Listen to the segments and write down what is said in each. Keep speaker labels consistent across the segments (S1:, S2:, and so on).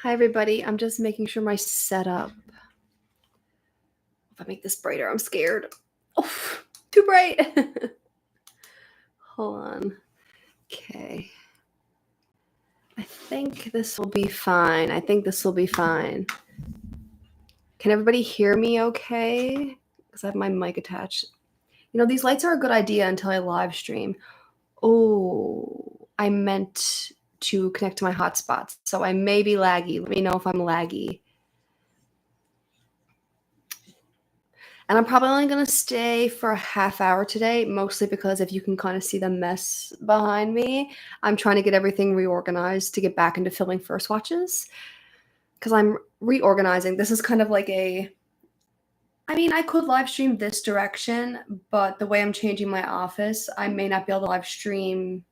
S1: Hi, everybody. I'm just making sure my setup. If I make this brighter, I'm scared. Oh, too bright. Hold on. Okay. I think this will be fine. Can everybody hear me okay? Because I have my mic attached. You know, these lights are a good idea until I live stream. Oh, I meant to connect to my hotspots, so I may be laggy. Let me know if I'm laggy. And I'm probably only going to stay for a half hour today, mostly because if you can kind of see the mess behind me, I'm trying to get everything reorganized to get back into filming first watches. Because I'm reorganizing. This is kind of like I could live stream this direction, but the way I'm changing my office, I may not be able to live stream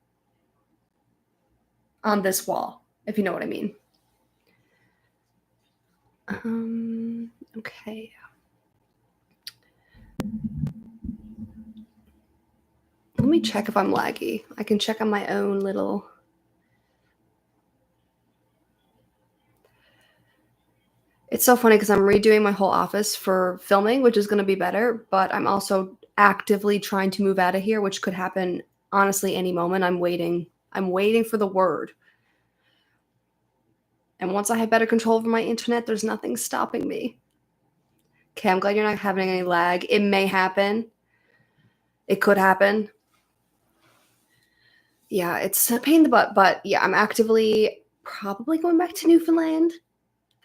S1: on this wall, if you know what I mean. Okay. Let me check if I'm laggy. I can check on my own little... It's so funny because I'm redoing my whole office for filming, which is going to be better, but I'm also actively trying to move out of here, which could happen honestly any moment. I'm waiting for the word. And once I have better control over my internet, there's nothing stopping me. Okay, I'm glad you're not having any lag. It may happen. It could happen. Yeah, it's a pain in the butt, but yeah, I'm actively probably going back to Newfoundland,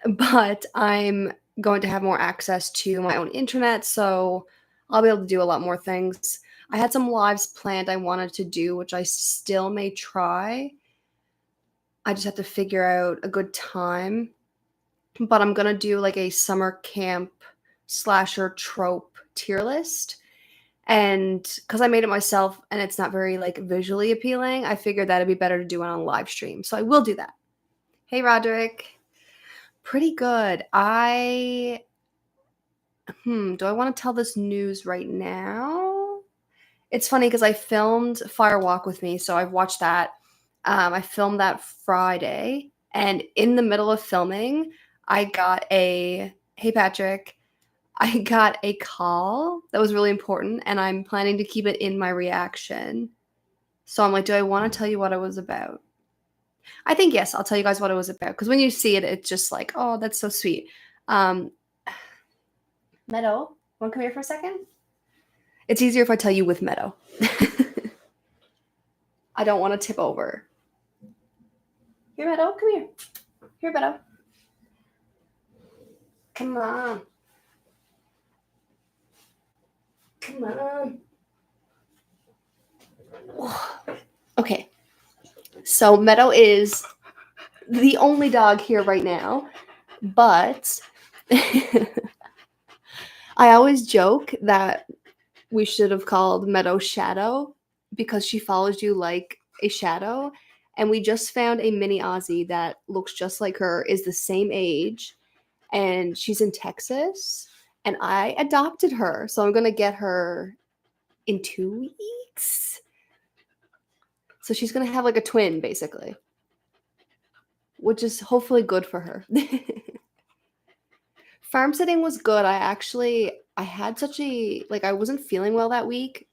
S1: but I'm going to have more access to my own internet, so I'll be able to do a lot more things. I had some lives planned I wanted to do, which I still may try. I just have to figure out a good time. But I'm gonna do like a summer camp slasher trope tier list. And because I made it myself and it's not very like visually appealing, I figured that it'd be better to do it on a live stream. So I will do that. Hey, Roderick. Pretty good. Do I want to tell this news right now? It's funny because I filmed Fire Walk with Me, so I've watched that. I filmed that Friday, and in the middle of filming, I got hey, Patrick, I got a call that was really important, and I'm planning to keep it in my reaction. So I'm like, do I want to tell you what it was about? I think yes, I'll tell you guys what it was about, because when you see it, it's just like, oh, that's so sweet. Meadow, want to come here for a second? It's easier if I tell you with Meadow. I don't want to tip over. Here, Meadow, come here. Here, Meadow. Come on. Come on. Okay. So Meadow is the only dog here right now, but I always joke that we should have called Meadow Shadow because she follows you like a shadow. And we just found a mini Aussie that looks just like her, is the same age, and she's in Texas. And I adopted her, so I'm gonna get her in 2 weeks. So she's gonna have like a twin, basically, which is hopefully good for her. Farm sitting was good. I had such a I wasn't feeling well that week.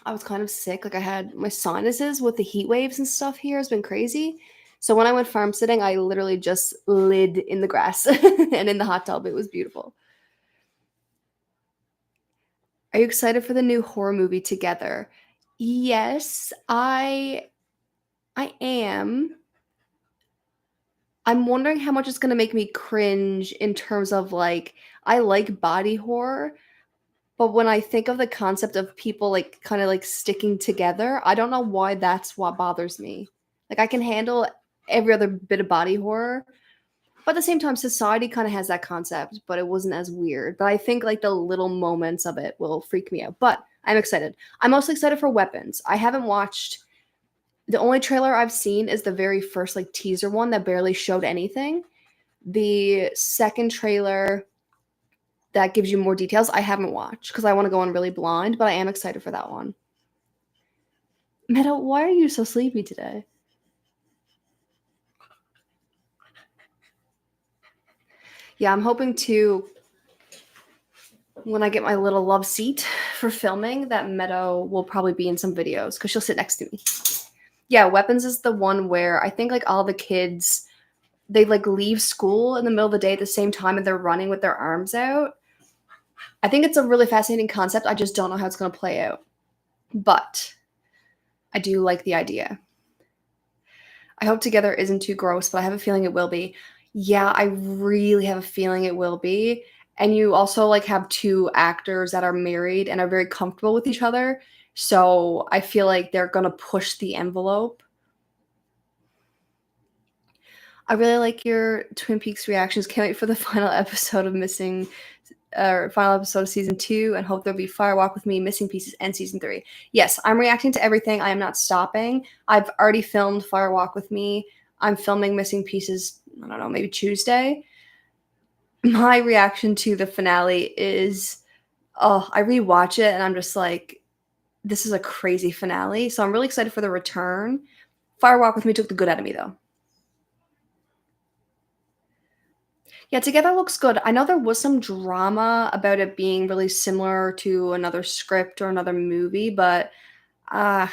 S1: I was kind of sick. Like I had my sinuses with the heat waves and stuff here has been crazy. So when I went farm sitting, I literally just laid in the grass and in the hot tub. It was beautiful. Are you excited for the new horror movie Together? Yes, I am. I'm wondering how much it's gonna make me cringe in terms of I like body horror, but when I think of the concept of people kind of sticking together, I don't know why that's what bothers me. Like I can handle every other bit of body horror, but at the same time, society kind of has that concept, but it wasn't as weird. But I think the little moments of it will freak me out. But I'm excited. I'm mostly excited for Weapons. I haven't watched. The only trailer I've seen is the very first teaser one that barely showed anything. The second trailer that gives you more details I haven't watched because I want to go in really blind, but I am excited for that one. Meadow, why are you so sleepy today? Yeah, I'm hoping to, when I get my little love seat for filming, that Meadow will probably be in some videos because she'll sit next to me. Yeah, Weapons is the one where I think like all the kids, they like leave school in the middle of the day at the same time and they're running with their arms out. I think it's a really fascinating concept. I just don't know how it's going to play out. But I do like the idea. I hope Together isn't too gross, but I have a feeling it will be. Yeah, I really have a feeling it will be. And you also like have two actors that are married and are very comfortable with each other. So I feel like they're going to push the envelope. I really like your Twin Peaks reactions. Can't wait for the final episode of final episode of season 2, and hope there'll be Fire Walk with Me, Missing Pieces, and season 3. Yes, I'm reacting to everything. I am not stopping. I've already filmed Fire Walk with Me. I'm filming Missing Pieces, I don't know, maybe Tuesday. My reaction to the finale is, oh, I rewatch it and I'm just like, this is a crazy finale. So I'm really excited for the return. Fire Walk with Me took the good out of me, though. Yeah, Together looks good. I know there was some drama about it being really similar to another script or another movie, but uh,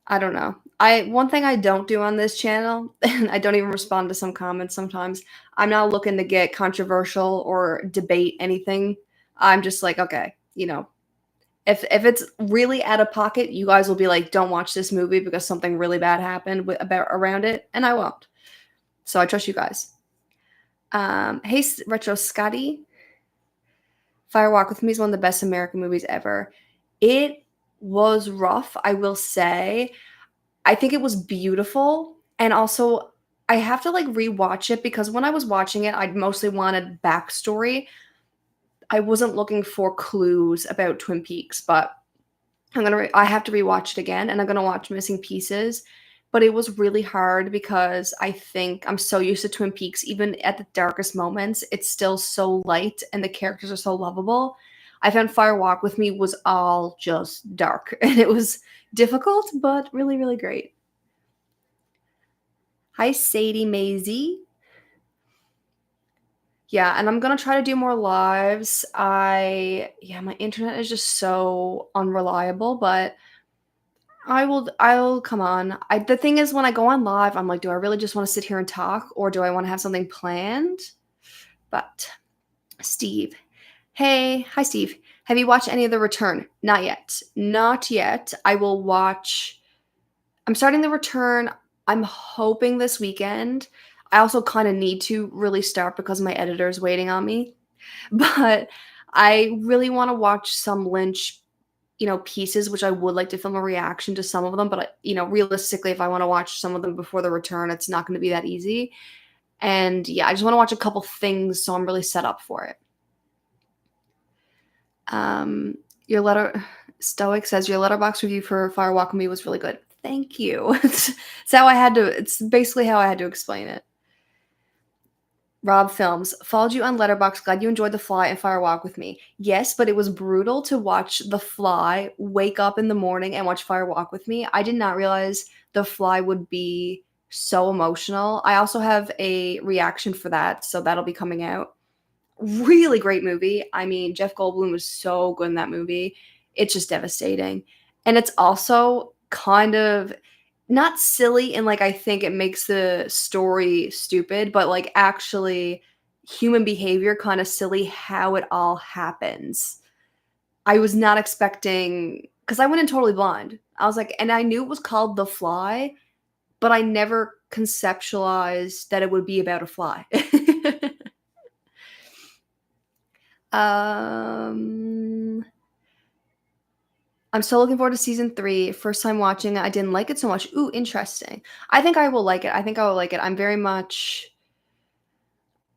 S1: I don't know. One thing I don't do on this channel, and I don't even respond to some comments sometimes, I'm not looking to get controversial or debate anything. I'm just like, okay, if it's really out of pocket, you guys will be like, don't watch this movie because something really bad happened about around it, and I won't. So I trust you guys. Hey, Retro Scotty. Fire Walk with Me is one of the best American movies ever. It was rough, I will say. I think it was beautiful, and also I have to like rewatch it because when I was watching it, I mostly wanted backstory. I wasn't looking for clues about Twin Peaks, but I have to rewatch it again, and I'm gonna watch Missing Pieces. But it was really hard because I think I'm so used to Twin Peaks, even at the darkest moments, it's still so light and the characters are so lovable. I found Fire Walk with Me was all just dark, and it was difficult, but really, really great. Hi, Sadie Maisie. Yeah, and I'm gonna try to do more lives. My internet is just so unreliable, but I'll come on. The thing is when I go on live, I'm like, do I really just want to sit here and talk or do I want to have something planned? But Steve. Hey, hi Steve. Have you watched any of The Return? Not yet. Not yet. I'm starting The Return. I'm hoping this weekend. I also kind of need to really start because my editor's waiting on me. But I really want to watch some Lynch pieces, which I would like to film a reaction to some of them, but, realistically, if I wanna watch some of them before The Return, it's not gonna be that easy, and, yeah, I just wanna watch a couple things, so I'm really set up for it. Your letter Stoic says, "Your letterbox review for Fire Walk with Me was really good." Thank you. It's basically how I had to explain it. Rob Films, followed you on Letterboxd. Glad you enjoyed The Fly and Fire Walk with Me. Yes, but it was brutal to watch The Fly, wake up in the morning and watch Fire Walk with Me. I did not realize The Fly would be so emotional. I also have a reaction for that, so that'll be coming out. Really great movie. I mean, Jeff Goldblum was so good in that movie. It's just devastating. And it's also kind of not silly and like I think it makes the story stupid, but like actually human behavior kind of silly how it all happens. I was not expecting because I went in totally blind. I was like, and I knew it was called The Fly, but I never conceptualized that it would be about a fly. um I'm still looking forward to season 3. First time watching it, I didn't like it so much. Ooh, interesting. I think I will like it. I think I will like it. I'm very much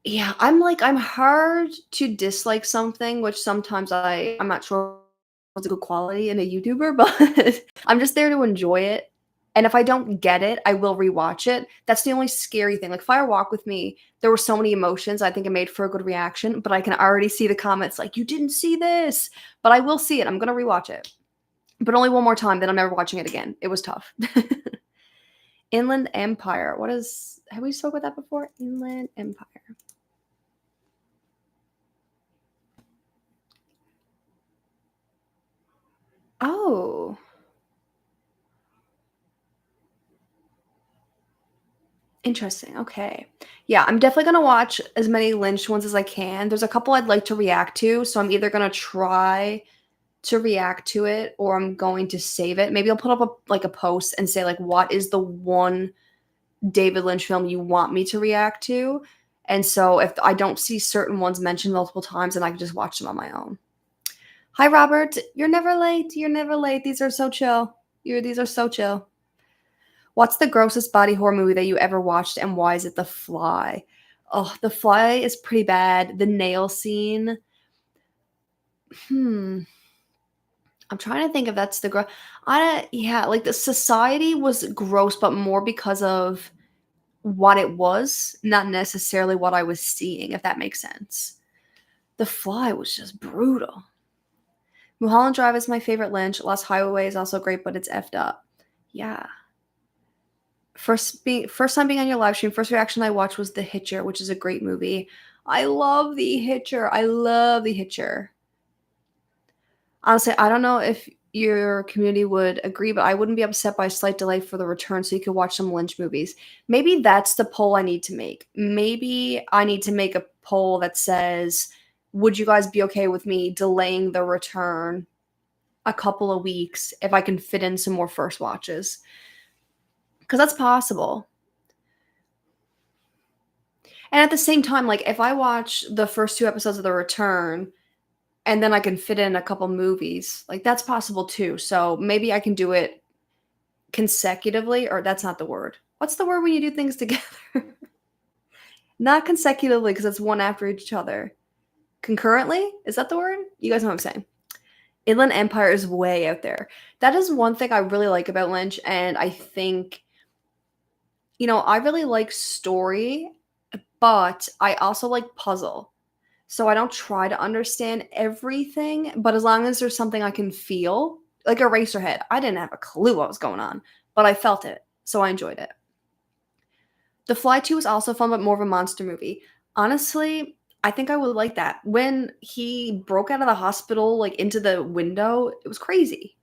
S1: yeah, I'm hard to dislike something, which sometimes I'm not sure what's a good quality in a YouTuber, but I'm just there to enjoy it. And if I don't get it, I will rewatch it. That's the only scary thing. Like Fire Walk with Me, there were so many emotions. I think it made for a good reaction, but I can already see the comments like, you didn't see this. But I will see it. I'm gonna rewatch it. But only one more time, then I'm never watching it again. It was tough. Inland Empire. Have we spoke about that before? Inland Empire. Oh, interesting. Okay. Yeah, I'm definitely gonna watch as many Lynch ones as I can. There's a couple I'd like to react to, so I'm either gonna try to react to it or I'm going to save it. Maybe I'll put up a post and say like what is the one David Lynch film you want me to react to? And so if I don't see certain ones mentioned multiple times, then I can just watch them on my own. Hi Robert, you're never late. You're never late. These are so chill. These are so chill. What's the grossest body horror movie that you ever watched and why is it The Fly? Oh, The Fly is pretty bad. The nail scene. Hmm. I'm trying to think if that's the gross. Yeah, like the society was gross, but more because of what it was, not necessarily what I was seeing, if that makes sense. The Fly was just brutal. Mulholland Drive is my favorite Lynch. Lost Highway is also great, but it's effed up. Yeah. First time being on your live stream, first reaction I watched was The Hitcher, which is a great movie. I love The Hitcher. I love The Hitcher. Honestly, I don't know if your community would agree, but I wouldn't be upset by a slight delay for the return so you could watch some Lynch movies. Maybe that's the poll I need to make. Maybe I need to make a poll that says, would you guys be okay with me delaying the return a couple of weeks if I can fit in some more first watches? Because that's possible. And at the same time, like if I watch the first two episodes of The Return and then I can fit in a couple movies, like that's possible too. So maybe I can do it consecutively, or that's not the word. What's the word when you do things together? Not consecutively because it's one after each other. Concurrently? Is that the word? You guys know what I'm saying. Inland Empire is way out there. That is one thing I really like about Lynch, and I think, I really like story, but I also like puzzle. So I don't try to understand everything, but as long as there's something I can feel, like Eraserhead, I didn't have a clue what was going on, but I felt it, so I enjoyed it. The Fly 2 was also fun, but more of a monster movie. Honestly, I think I would like that. When he broke out of the hospital, like into the window, it was crazy.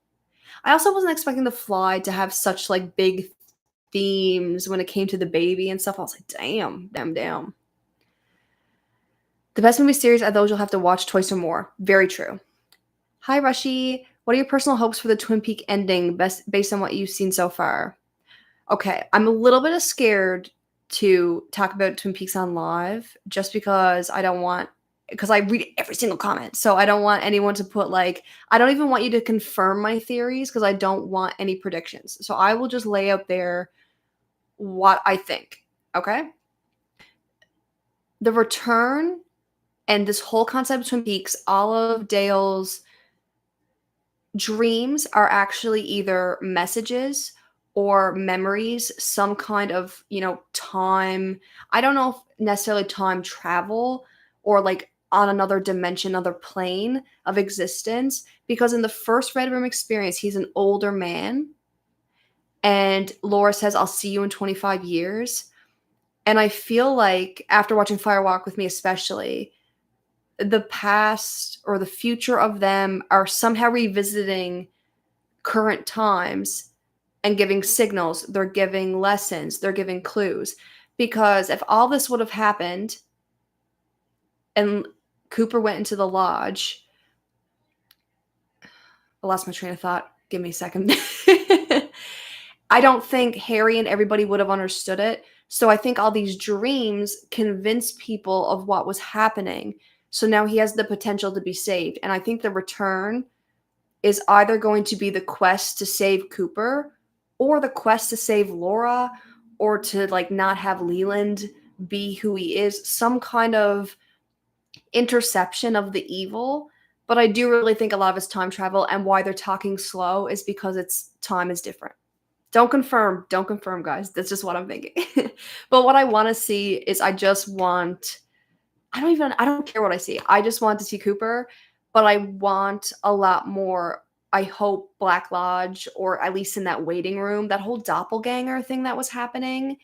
S1: I also wasn't expecting The Fly to have such like big themes when it came to the baby and stuff. I was like, damn, damn, damn. The best movie series are those you'll have to watch twice or more. Very true. Hi, Rushy. What are your personal hopes for the Twin Peak ending based on what you've seen so far? Okay, I'm a little bit scared to talk about Twin Peaks on live just because because I read every single comment. So I don't want anyone to put I don't even want you to confirm my theories because I don't want any predictions. So I will just lay out there what I think. Okay? The return and this whole concept of Twin Peaks, all of Dale's dreams are actually either messages or memories, some kind of, time. I don't know if necessarily time travel or on another dimension, another plane of existence. Because in the first Red Room experience, he's an older man. And Laura says, I'll see you in 25 years. And I feel like after watching Fire Walk with Me, especially, the past or the future of them are somehow revisiting current times and giving signals, they're giving lessons, they're giving clues. Because if all this would have happened and Cooper went into the lodge, I lost my train of thought. Give me a second. I don't think Harry and everybody would have understood it. So I think all these dreams convinced people of what was happening. So now he has the potential to be saved. And I think the return is either going to be the quest to save Cooper or the quest to save Laura or to not have Leland be who he is, some kind of interception of the evil. But I do really think a lot of it's time travel, and why they're talking slow is because time is different. Don't confirm, guys. That's just what I'm thinking. But what I want to see is I don't care what I see. I just want to see Cooper, but I want a lot more. I hope Black Lodge, or at least in that waiting room, that whole doppelganger thing that was happening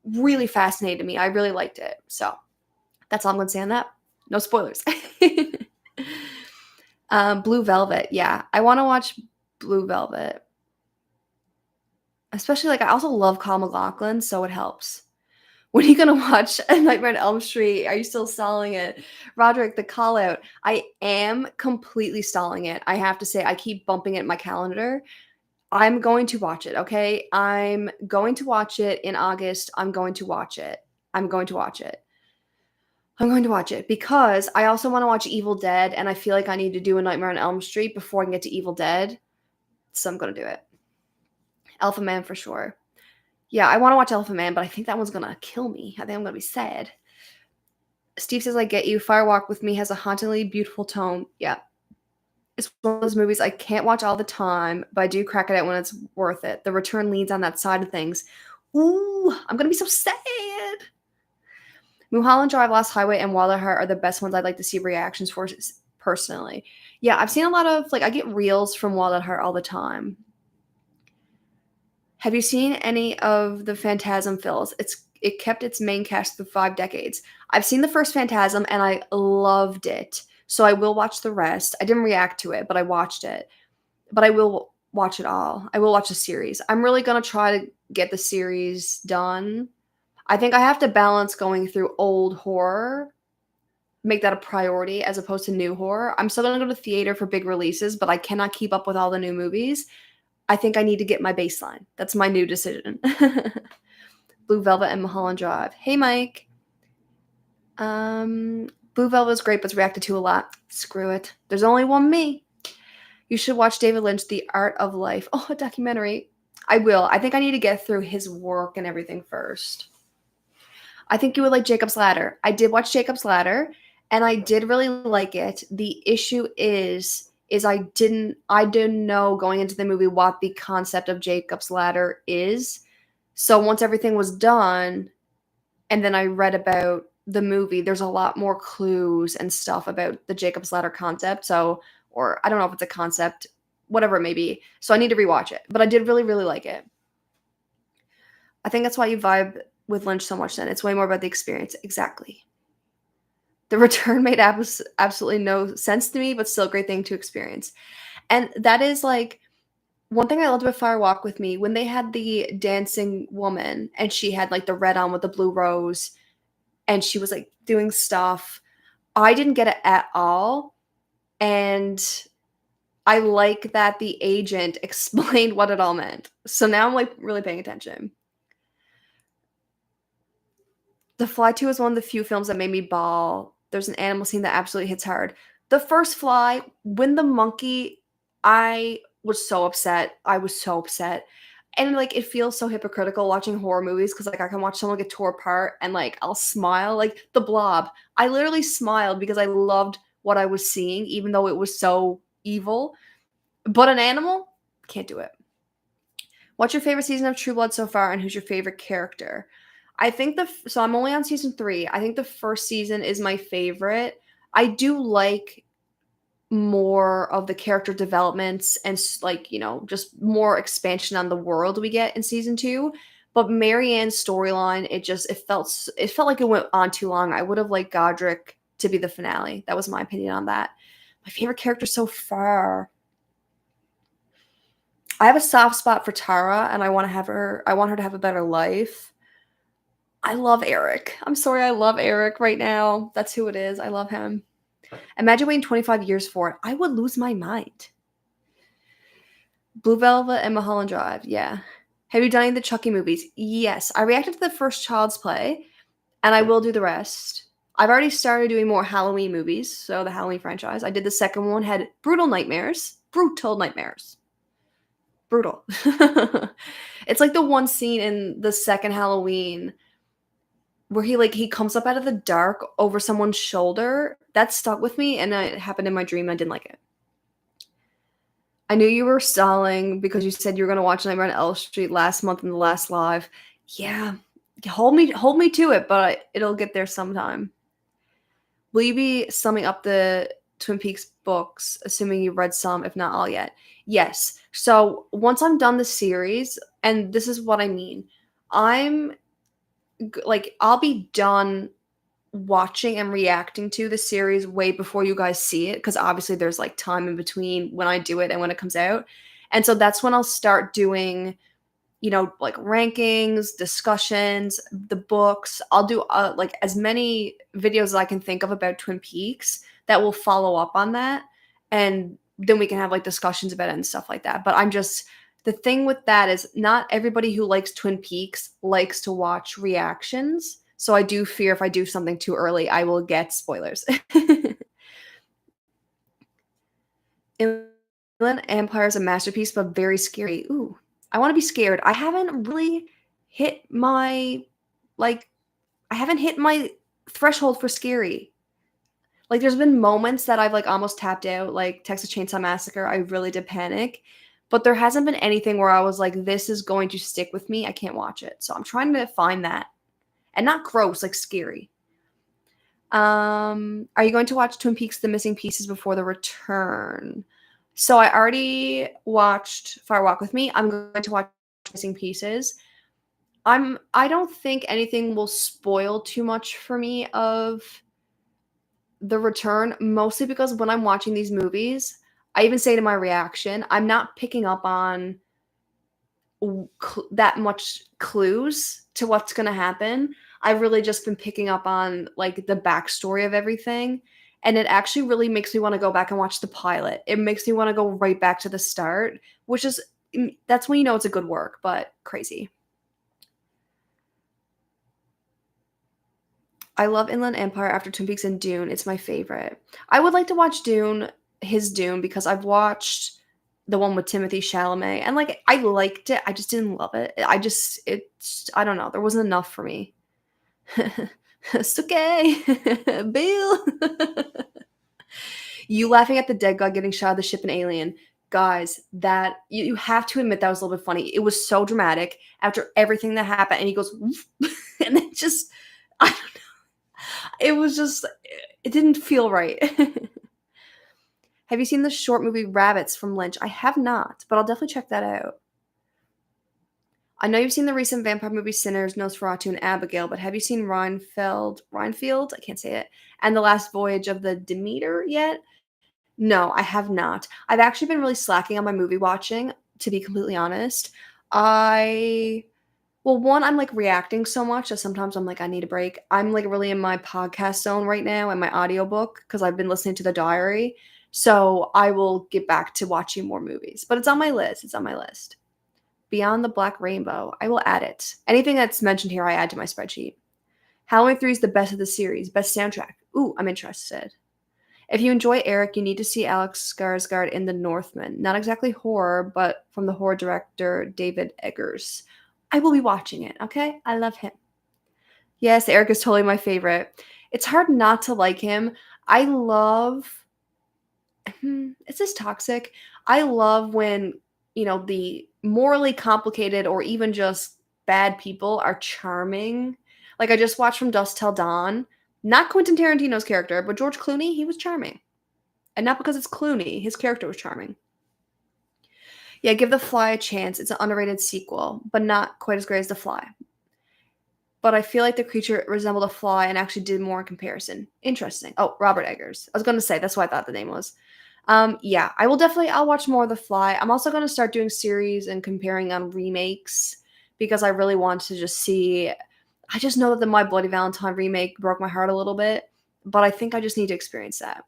S1: really fascinated me. I really liked it. So that's all I'm going to say on that. No spoilers. Blue Velvet, yeah. I wanna watch Blue Velvet. Especially, like, I also love Kyle MacLachlan, so it helps. When are you gonna watch A Nightmare on Elm Street? Are you still stalling it? Roderick, The Call Out. I am completely stalling it. I have to say, I keep bumping it in my calendar. I'm going to watch it, okay? I'm going to watch it in August. I'm going to watch it. I'm going to watch it. I'm going to watch it because I also wanna watch Evil Dead, and I feel like I need to do A Nightmare on Elm Street before I can get to Evil Dead, so I'm gonna do it. Elephant Man for sure. Yeah, I wanna watch Elephant Man, but I think that one's gonna kill me. I think I'm gonna be sad. Steve says, "I get you. Fire Walk with Me has a hauntingly beautiful tone." Yeah. It's one of those movies I can't watch all the time, but I do crack it out when it's worth it. The Return leans on that side of things. Ooh, I'm gonna be so sad. Mulholland Drive, Lost Highway, and Wild at Heart are the best ones I'd like to see reactions for personally. Yeah, I've seen a lot of like I get reels from Wild at Heart all the time. Have you seen any of the Phantasm films? It kept its main cast through 5 decades. I've seen the first Phantasm and I loved it. So I will watch the rest. I didn't react to it, but I watched it. But I will watch it all. I will watch the series. I'm really gonna try to get the series done. I think I have to balance going through old horror, make that a priority as opposed to new horror. I'm still gonna go to theater for big releases, but I cannot keep up with all the new movies. I think I need to get my baseline. That's my new decision. Blue Velvet and Mulholland Drive. Hey, Mike. Blue Velvet is great, but it's reacted to a lot. Screw it. There's only one me. You should watch David Lynch, The Art of Life. Oh, a documentary. I will. I think I need to get through his work and everything first. I think you would like Jacob's Ladder. I did watch Jacob's Ladder, and I did really like it. The issue is I didn't know going into the movie what the concept of Jacob's Ladder is. So once everything was done, and then I read about the movie, there's a lot more clues and stuff about the Jacob's Ladder concept. So, or I don't know if it's a concept, whatever it may be. So I need to rewatch it. But I did really, really like it. I think that's why you vibe with Lynch so much then. It's way more about the experience. Exactly. The Return made absolutely no sense to me, but still a great thing to experience. And that is like one thing I loved about Fire Walk with Me when they had the dancing woman and she had like the red on with the blue rose and she was like doing stuff. I didn't get it at all. And I like that the agent explained what it all meant. So now I'm like really paying attention. The Fly 2 is one of the few films that made me bawl. There's an animal scene that absolutely hits hard. The first Fly, when the monkey, I was so upset. I was so upset. And like it feels so hypocritical watching horror movies because like I can watch someone get tore apart and like I'll smile. Like The Blob. I literally smiled because I loved what I was seeing, even though it was so evil. But an animal, can't do it. What's your favorite season of True Blood so far, and who's your favorite character? I think so I'm only on season 3. I think the first season is my favorite. I do like more of the character developments and like, just more expansion on the world we get in season 2. But Marianne's storyline, it felt like it went on too long. I would have liked Godric to be the finale. That was my opinion on that. My favorite character so far. I have a soft spot for Tara and I want her to have a better life. I love Eric. I'm sorry, I love Eric right now. That's who it is. I love him. Imagine waiting 25 years for it. I would lose my mind. Blue Velvet and Mulholland Drive. Yeah. Have you done any of the Chucky movies? Yes. I reacted to the first Child's Play, and I will do the rest. I've already started doing more Halloween movies, so the Halloween franchise. I did the second one, had brutal nightmares. Brutal nightmares. Brutal. It's like the one scene in the second Halloween where he comes up out of the dark over someone's shoulder. That stuck with me, and it happened in my dream. I didn't like it. I knew you were stalling because you said you were gonna watch Nightmare on Elm Street last month in the last live. Yeah, hold me to it, but it'll get there sometime. Will you be summing up the Twin Peaks books, assuming you've read some, if not all yet? Yes. So once I'm done the series, and this is what I mean, I'll be done watching and reacting to the series way before you guys see it, because obviously there's like time in between when I do it and when it comes out. And so that's when I'll start doing, like rankings, discussions, the books. I'll do like as many videos as I can think of about Twin Peaks that will follow up on that. And then we can have like discussions about it and stuff like that. But the thing with that is not everybody who likes Twin Peaks likes to watch reactions. So I do fear if I do something too early, I will get spoilers. Inland Empire is a masterpiece, but very scary. Ooh, I want to be scared. I haven't really hit my like I haven't hit my threshold for scary. Like there's been moments that I've like almost tapped out, like Texas Chainsaw Massacre. I really did panic, but there hasn't been anything where I was like, this is going to stick with me. I can't watch it. So I'm trying to find that, and not gross, like scary. Are you going to watch Twin Peaks: The Missing Pieces before the return? So I already watched Fire Walk with Me. I'm going to watch Missing Pieces. I don't think anything will spoil too much for me of the return, mostly because when I'm watching these movies, I even say to my reaction, I'm not picking up on that much clues to what's going to happen. I've really just been picking up on like the backstory of everything. And it actually really makes me want to go back and watch the pilot. It makes me want to go right back to the start, which is, that's when you know it's a good work, but crazy. I love Inland Empire after Twin Peaks and Dune. It's my favorite. I would like to watch his Dune, because I've watched the one with Timothy Chalamet, and like I liked it. I just didn't love it. I don't know. There wasn't enough for me. It's okay, Bill. You laughing at the dead guy getting shot of the ship in Alien. Guys, that you have to admit that was a little bit funny. It was so dramatic after everything that happened, and he goes, and it just, I don't know. It was just, it didn't feel right. Have you seen the short movie Rabbits from Lynch? I have not, but I'll definitely check that out. I know you've seen the recent vampire movie Sinners, Nosferatu, and Abigail, but have you seen Reinfield? I can't say it. And The Last Voyage of the Demeter yet? No, I have not. I've actually been really slacking on my movie watching, to be completely honest. Well, one, I'm like reacting so much that sometimes I'm like, I need a break. I'm like really in my podcast zone right now and my audiobook because I've been listening to The Diary. So I will get back to watching more movies. But it's on my list. It's on my list. Beyond the Black Rainbow. I will add it. Anything that's mentioned here, I add to my spreadsheet. Halloween 3 is the best of the series. Best soundtrack. Ooh, I'm interested. If you enjoy Eric, you need to see Alex Skarsgård in The Northman. Not exactly horror, but from the horror director David Eggers. I will be watching it, okay? I love him. Yes, Eric is totally my favorite. It's hard not to like him. I love... Is this toxic? I love when, the morally complicated or even just bad people are charming. Like I just watched From Dusk Till Dawn. Not Quentin Tarantino's character, but George Clooney, he was charming. And not because it's Clooney, his character was charming. Yeah, give The Fly a chance. It's an underrated sequel, but not quite as great as The Fly. But I feel like the creature resembled a fly and actually did more in comparison. Interesting. Oh, Robert Eggers. I was going to say, that's what I thought the name was. Yeah, I'll watch more of The Fly. I'm also going to start doing series and comparing on remakes because I really want to just see. I just know that the My Bloody Valentine remake broke my heart a little bit, but I think I just need to experience that.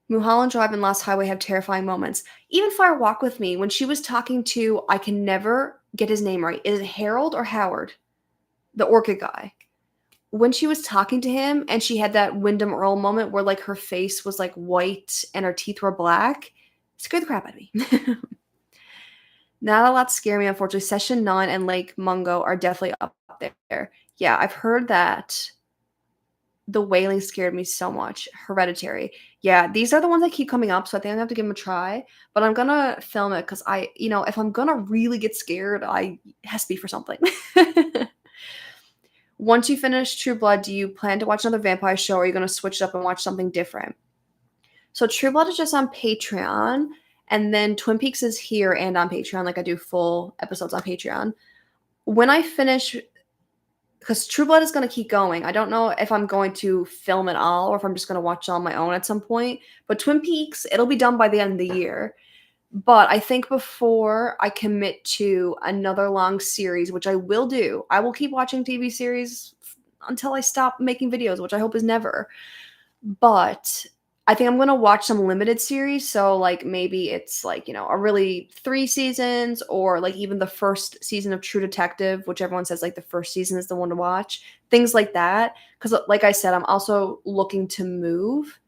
S1: Mulholland Drive and Lost Highway have terrifying moments. Even Fire Walk with Me, when she was talking to, I can never get his name right. Is it Harold or Howard? The orchid guy. When she was talking to him and she had that Wyndham Earl moment where like her face was like white and her teeth were black, it scared the crap out of me. Not a lot scare me, unfortunately. Session 9 and Lake Mungo are definitely up there. Yeah, I've heard that The Wailing scared me so much. Hereditary. Yeah, these are the ones that keep coming up, so I think I'm gonna have to give them a try. But I'm gonna film it because if I'm gonna really get scared, it has to be for something. Once you finish True Blood, do you plan to watch another vampire show, or are you going to switch it up and watch something different? So True Blood is just on Patreon, and then Twin Peaks is here and on Patreon. Like I do full episodes on Patreon. When I finish because True Blood is gonna keep going. I don't know if I'm going to film it all or if I'm just gonna watch it on my own at some point, but Twin Peaks, it'll be done by the end of the year. But I think before I commit to another long series, which I will do, I will keep watching TV series until I stop making videos, which I hope is never. But I think I'm gonna watch some limited series, so, like, maybe it's, like, a really 3 seasons or, like, even the first season of True Detective, which everyone says, like, the first season is the one to watch, things like that. Because, like I said, I'm also looking to move,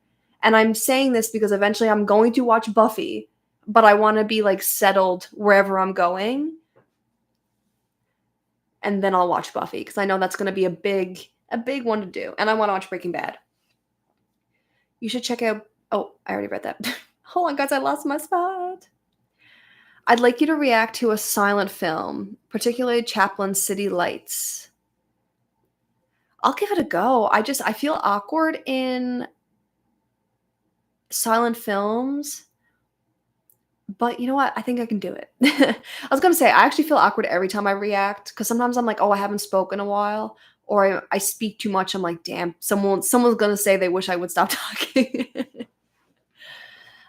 S1: and I'm saying this because eventually I'm going to watch Buffy, but I wanna be, like, settled wherever I'm going, and then I'll watch Buffy because I know that's gonna be a big one to do, and I wanna watch Breaking Bad. You should check out oh, I already read that. Hold on, guys, I lost my spot. I'd like you to react to a silent film, particularly Chaplin's City Lights. I'll give it a go. I feel awkward in silent films, but you know what? I think I can do it. I was gonna say, I actually feel awkward every time I react because sometimes I'm like, "Oh, I haven't spoken in a while," or I speak too much. I'm like, "Damn, someone's gonna say they wish I would stop talking."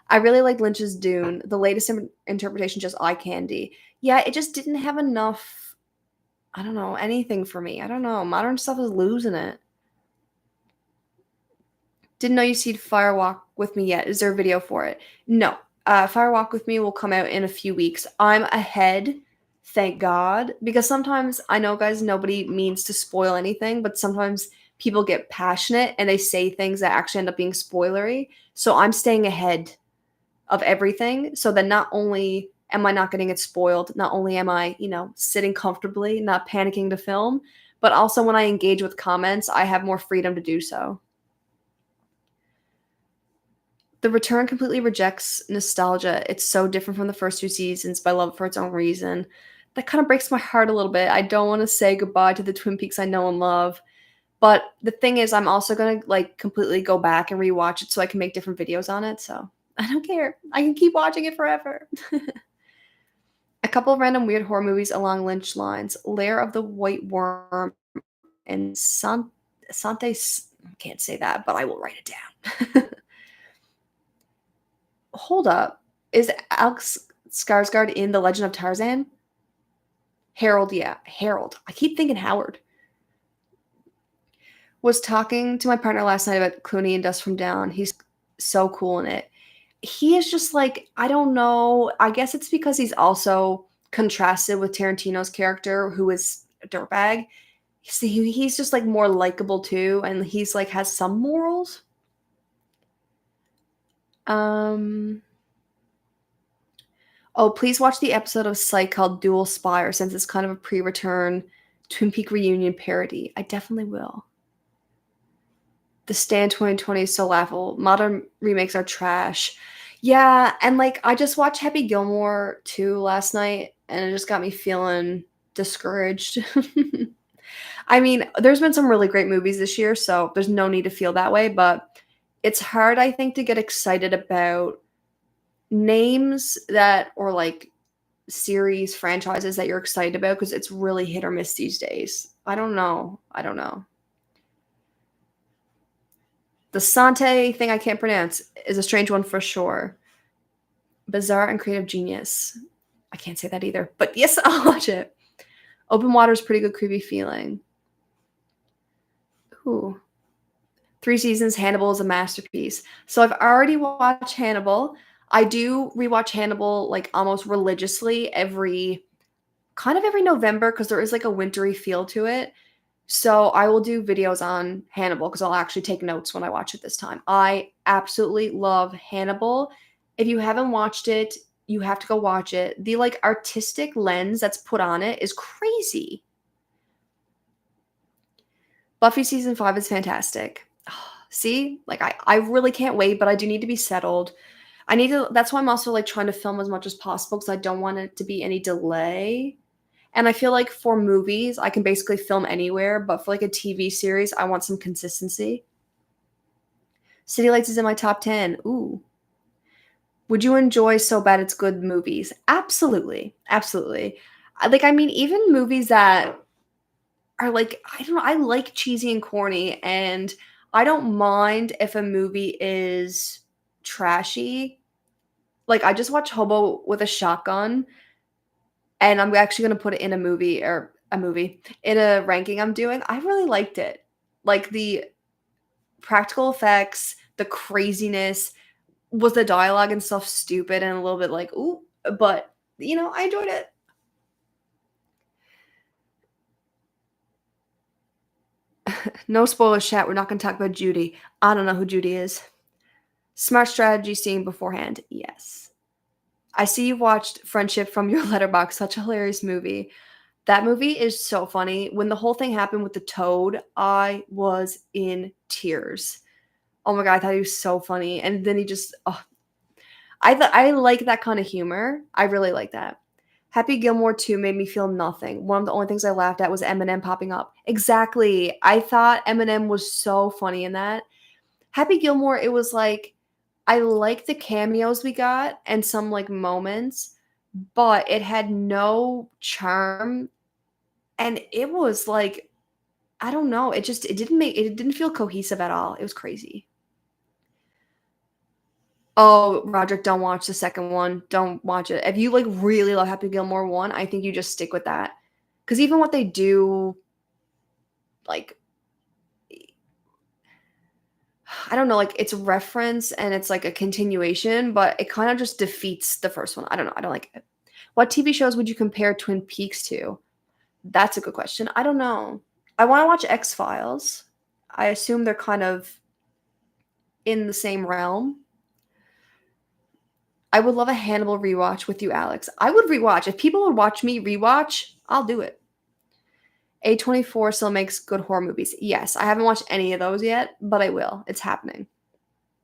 S1: I really like Lynch's Dune. The latest interpretation just eye candy. Yeah, it just didn't have enough, I don't know, anything for me. I don't know. Modern stuff is losing it. Didn't know you see Fire Walk with Me yet. Is there a video for it? No. Fire Walk with Me will come out in a few weeks. I'm ahead, thank God, because sometimes I know, guys, nobody means to spoil anything, but sometimes people get passionate and they say things that actually end up being spoilery. So I'm staying ahead of everything. So then not only am I not getting it spoiled, not only am I, sitting comfortably, not panicking to film, but also when I engage with comments, I have more freedom to do so. The Return completely rejects nostalgia. It's so different from the first 2 seasons, but I love it for its own reason. That kind of breaks my heart a little bit. I don't want to say goodbye to the Twin Peaks I know and love. But the thing is, I'm also gonna, like, completely go back and rewatch it so I can make different videos on it, so I don't care. I can keep watching it forever. A couple of random weird horror movies along Lynch lines: Lair of the White Worm and Sante S can't say that, but I will write it down. Hold up. Is Alex Skarsgård in The Legend of Tarzan? Harold, yeah, Harold. I keep thinking Howard. Was talking to my partner last night about Clooney and Dust from Down. He's so cool in it. He is just like, I don't know. I guess it's because he's also contrasted with Tarantino's character, who is a dirtbag. See, he's just like more likable too, and he's like has some morals. Um. Oh, please watch the episode of Psych called Dual Spire, since it's kind of a pre-return Twin Peak reunion parody. I definitely will. The Stand 2020 is so laughable. Modern remakes are trash. Yeah, and, like, I just watched Happy Gilmore 2 last night, and it just got me feeling discouraged. I mean, there's been some really great movies this year, so there's no need to feel that way, but it's hard, I think, to get excited about names that or, like, series, franchises that you're excited about because it's really hit or miss these days. I don't know. The Sante thing I can't pronounce is a strange one for sure. Bizarre and creative genius. I can't say that either, but yes, I'll watch it. Open Water is pretty good, creepy feeling. Ooh. 3 seasons, Hannibal is a masterpiece. So I've already watched Hannibal. I do rewatch Hannibal like almost religiously every November because there is like a wintry feel to it. So I will do videos on Hannibal because I'll actually take notes when I watch it this time. I absolutely love Hannibal. If you haven't watched it, you have to go watch it. The like artistic lens that's put on it is crazy. Buffy season 5 is fantastic. See? Like I really can't wait, but I do need to be settled. I need to that's why I'm also like trying to film as much as possible because I don't want it to be any delay. And I feel like for movies, I can basically film anywhere, but for like a TV series, I want some consistency. City Lights is in my top 10. Ooh. Would you enjoy So Bad It's Good movies? Absolutely. Absolutely. I mean, even movies that are like, I don't know, I like cheesy and corny, and I don't mind if a movie is trashy. Like, I just watched Hobo with a Shotgun, and I'm actually gonna put it in in a ranking I'm doing. I really liked it. Like, the practical effects, the craziness, was the dialogue and stuff stupid and a little bit like, "Ooh," but, I enjoyed it. No spoilers, chat, we're not gonna talk about Judy. I don't know who Judy is. Smart strategy seeing beforehand, yes. I see you watched Friendship from your letterbox, such a hilarious movie. That movie is so funny. When the whole thing happened with the toad, I was in tears. Oh my god, I thought he was so funny, and then he just I like that kind of humor. I really like that. Happy Gilmore 2 made me feel nothing. One of the only things I laughed at was Eminem popping up. Exactly. I thought Eminem was so funny in that. Happy Gilmore, it was like I like the cameos we got and some like moments, but it had no charm, and it was like I don't know, it didn't feel cohesive at all. It was crazy. Oh, Roderick, don't watch the second one. Don't watch it. If you like really love Happy Gilmore 1, I think you just stick with that. Cuz even what they do like I don't know, like it's a reference and it's like a continuation, but it kind of just defeats the first one. I don't know. I don't like it. What TV shows would you compare Twin Peaks to? That's a good question. I don't know. I want to watch X-Files. I assume they're kind of in the same realm. I would love a Hannibal rewatch with you, Alex. I would rewatch. If people would watch me rewatch, I'll do it. A24 still makes good horror movies. Yes, I haven't watched any of those yet, but I will. It's happening.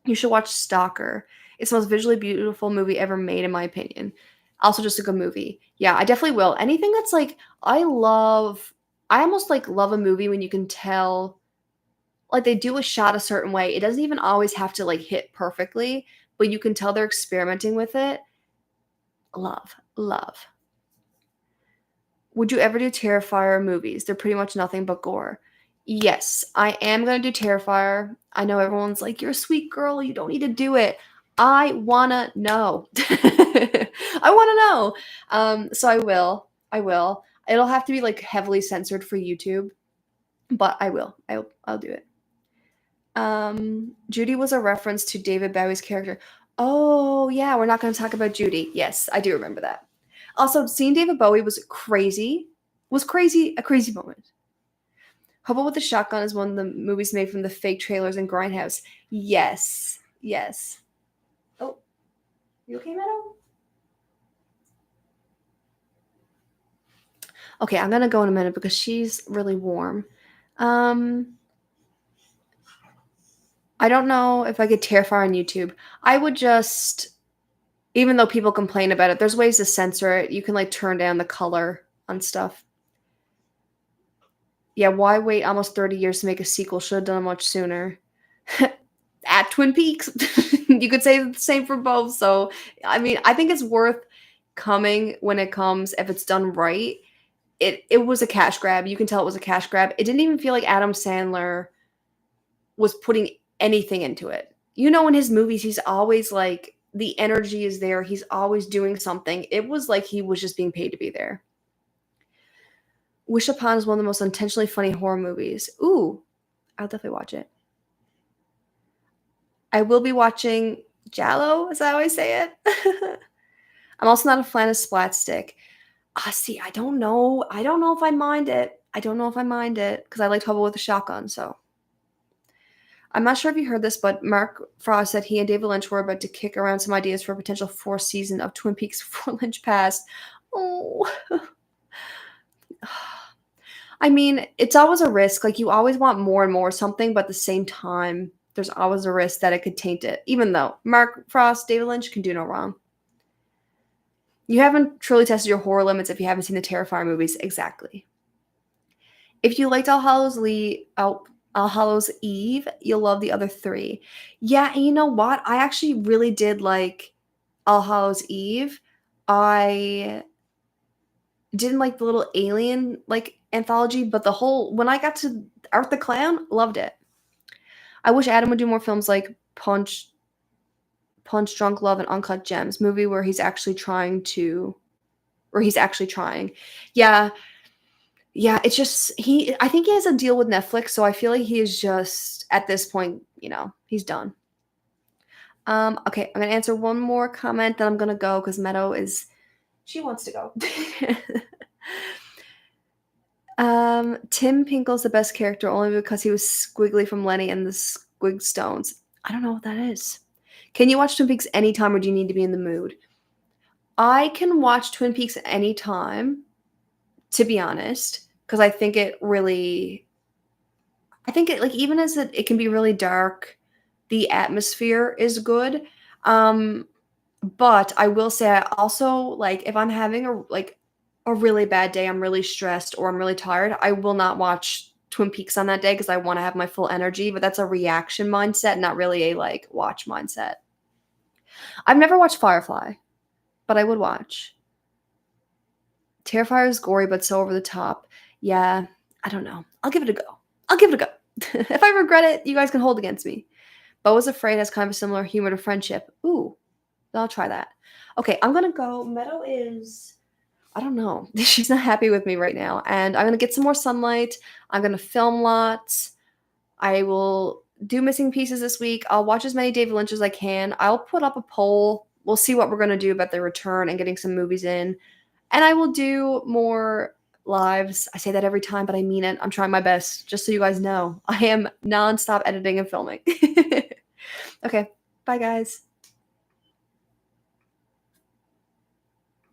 S1: You should watch Stalker. It's the most visually beautiful movie ever made, in my opinion. Also, just a good movie. Yeah, I definitely will. Anything that's like, I almost like love a movie when you can tell, like, they do a shot a certain way. It doesn't even always have to, like, hit perfectly, but you can tell they're experimenting with it. Love, love. Would you ever do Terrifier movies? They're pretty much nothing but gore. Yes, I am gonna do Terrifier. I know everyone's like, "You're a sweet girl, you don't need to do it." I wanna know. I wanna know. So I will. I will. It'll have to be, like, heavily censored for YouTube, but I will. I'll do it. Judy was a reference to David Bowie's character. Oh, yeah, we're not gonna talk about Judy. Yes, I do remember that. Also, seeing David Bowie was crazy. A crazy moment. Hobo with the Shotgun is one of the movies made from the fake trailers in Grindhouse. Yes. Yes. Oh, you okay, Meadow? Okay, I'm gonna go in a minute because she's really warm. Um, I don't know if I could Terrifier on YouTube. I would just, even though people complain about it, there's ways to censor it. You can like turn down the color on stuff. Yeah, why wait almost 30 years to make a sequel? Should have done it much sooner. At Twin Peaks. You could say the same for both. So, I mean, I think it's worth coming when it comes if it's done right. It was a cash grab. You can tell it was a cash grab. It didn't even feel like Adam Sandler was putting anything into it. In his movies, he's always like the energy is there. He's always doing something. It was like he was just being paid to be there. Wish Upon is one of the most intentionally funny horror movies. Ooh, I'll definitely watch it. I will be watching Jallo, as I always say it. I'm also not a fan of Splatstick. See, I don't know. I don't know if I mind it. I don't know if I mind it because I like Hobo with a Shotgun. So I'm not sure if you heard this, but Mark Frost said he and David Lynch were about to kick around some ideas for a potential fourth season of Twin Peaks before Lynch passed. Oh. I mean, it's always a risk. Like, you always want more and more something, but at the same time, there's always a risk that it could taint it. Even though Mark Frost, David Lynch can do no wrong. You haven't truly tested your horror limits if you haven't seen the Terrifier movies. Exactly. If you liked All Hallows Eve, you'll love the other three. Yeah, and you know what? I actually really did like All Hallows Eve. I didn't like the little alien like anthology, but the whole when I got to Art the Clown, loved it. I wish Adam would do more films like Punch Drunk Love, and Uncut Gems, movie where he's actually trying to or he's actually trying. Yeah, yeah, it's just I think he has a deal with Netflix, so I feel like he is just at this point, he's done. Okay, I'm gonna answer one more comment, then I'm gonna go because Meadow is she wants to go. Tim Pinkle's the best character only because he was Squiggly from Lenny and the Squig Stones. I don't know what that is. Can you watch Twin Peaks anytime or do you need to be in the mood? I can watch Twin Peaks anytime, to be honest, because I think it like even as it can be really dark, the atmosphere is good. Um, but I will say I also like if I'm having a really bad day, I'm really stressed or I'm really tired, I will not watch Twin Peaks on that day because I want to have my full energy, but that's a reaction mindset, not really a like watch mindset. I've never watched Firefly, but I would watch. Terrifier is gory but so over the top. Yeah, I don't know. I'll give it a go. I'll give it a go. If I regret it, you guys can hold against me. Bo is Afraid has kind of a similar humor to Friendship. Ooh, I'll try that. Okay, I'm gonna go. Meadow is, I don't know. She's not happy with me right now. And I'm gonna get some more sunlight. I'm gonna film lots. I will do missing pieces this week. I'll watch as many David Lynch as I can. I'll put up a poll. We'll see what we're gonna do about the return and getting some movies in. And I will do more lives. I say that every time, but I mean it. I'm trying my best, just so you guys know. I am nonstop editing and filming. Okay, bye guys.